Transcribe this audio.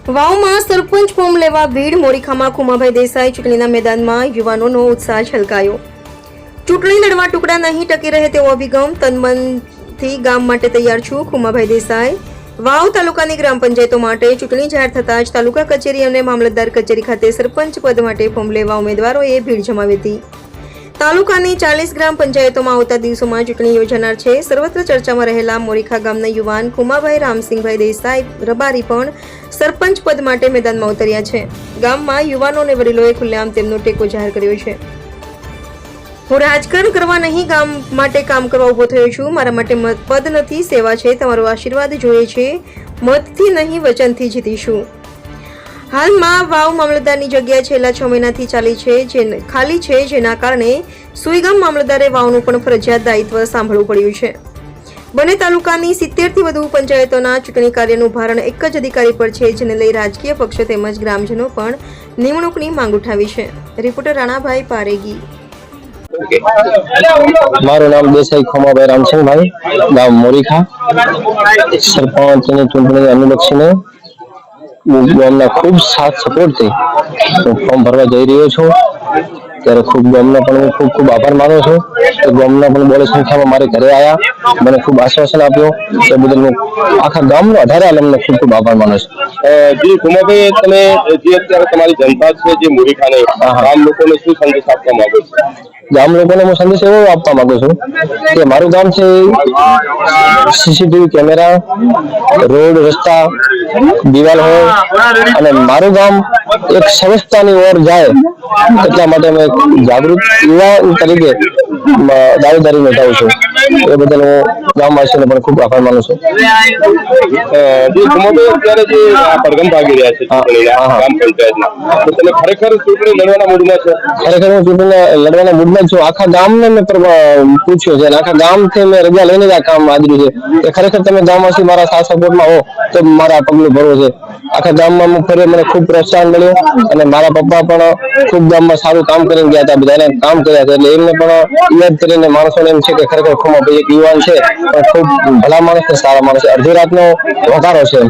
વાવમાં સરપંચ form લેવા ભીડ. મોરીખામાં ખુમાભાઈ દેસાઈ ચૂંટણીના મેદાનમાં યુવાનોનો ઉત્સાહ છલકાયો. ચૂંટણી લડવા ટુકડા નહીં ટકી રહે તેવો અભિગમ. તનમનથી ગામ માટે તૈયાર છું. ખુમાભાઈ દેસાઈ. વાવ તાલુકાની ગ્રામ પંચાયતો માટે ચૂંટણી જાહેર થતાં જ તાલુકા કચેરી અને મામલતદાર કચેરી ખાતે સરપંચ પદ માટે ફોર્મ લેવા ઉમેદવારોએ ભીડ જમાવી હતી. તાલુકાની 40 ગ્રામ પંચાયતોમાં આવતા દિવસોમાં ચૂંટણી યોજાનાર છે. સર્વત્ર ચર્ચામાં રહેલા મોરીખા ગામના યુવાન ખુમાભાઈ રામસિંહભાઈ દેસાઈ રબારી પણ સરપંચ પદ માટે મેદાનમાં ઉતર્યા છે. ગામમાં યુવાનો અને વડીલોએ ખુલ્લેઆમ તેમનો ટેકો જાહેર કર્યો છે. હું રાજકારણ કરવા નહીં, ગામ માટે કામ કરવા ઉભો થયો છું. મારા માટે પદ નથી, સેવા છે. તમારો આશીર્વાદ જોઈએ છે. મતથી નહીં, વચનથી જીતીશું. હાલમાં વાવ મામલતદારની જગ્યા છેલ્લા 6 મહિનાથી ખાલી છે, જેના કારણે સુઈગામ મામલતદારે વાવનું પણ ફરજિયાત દાયિત્વ સાંભળવું પડ્યું છે. બંને તાલુકાની 70 થી વધુ પંચાયતોના ચૂંટણી કાર્યનું ભારણ એક જ અધિકારી પર છે, જેને લઈ રાજકીય પક્ષો તેમજ ગ્રામજનો પણ નિમણૂકની માંગ ઉઠાવી છે. રિપોર્ટર રાણાભાઈ પારેગી. મારું નામ દેસાઈ ખુમાભાઈ રામસિંહભાઈ, ગામ મોરીખા. સરપંચની ચૂંટણી અનુલક્ષીને ગામના ખૂબ સાથ સપોર્ટથી હું ફોર્મ ભરવા જઈ રહ્યો છું. ત્યારે ખૂબ ગામના પણ હું ખૂબ આભાર માનું છું કે ગામના પણ બોડી સંખ્યામાં મારે ઘરે આવ્યા, મને ખૂબ આશ્વાસન આપ્યું. એ બદલ હું આખા ગામનો 18 આલમને ખૂબ આભાર માનું છું. જી ખુમાભાઈ, તમે જે અત્યારે તમારી જનતા છે જે મોરીખાને ગામ લોકોને શું સંદેશ આપવા માંગો છો? ગામ લોકોને હું સંદેશ એવો આપવા માંગુ છું કે મારું ગામ છે સીસીટીવી કેમેરા, રોડ, રસ્તા, દિવાલ હોય અને મારું ગામ એક સંસ્થાની ઓર જાય, એટલા માટે મેં જાગૃત યુવા તરીકે દાવેદારી નોંધાવું છું. એ બદલ હું ગામવાસીઓને પણ ખૂબ આભાર માનું છું. અત્યારે જે પડઘમ ભાગી રહ્યા છે ગ્રામ પંચાયતના, તો તમે ખરેખર ચૂંટણી લડવાના મૂડમાં છો? ખરેખર હું ચૂંટણી લડવાના મૂડમાં છું. આખા ગામને મેં પૂછ્યું છે અને આખા ગામથી મેં રજા લઈને જ આ કામ આદર્યું છે કે ખરેખર તમે ગામવાસી મારા સાથ સપોર્ટમાં હો તો મારા પગલું ભરવું છે. આખા ગામમાં હું ફરી મને ખૂબ પ્રોત્સાહન મળ્યું અને મારા પપ્પા પણ ખૂબ ગામમાં સારું કામ કરીને ગયા હતા, બધાને કામ કર્યા હતા, એટલે એમને પણ યાદ કરીને માણસોને એમ છે કે ખરેખર ખુમાભાઈ એક યુવાન છે પણ ખૂબ ભલા માણસ છે, સારા માણસ છે. અડધી રાતનો વઘારો છે.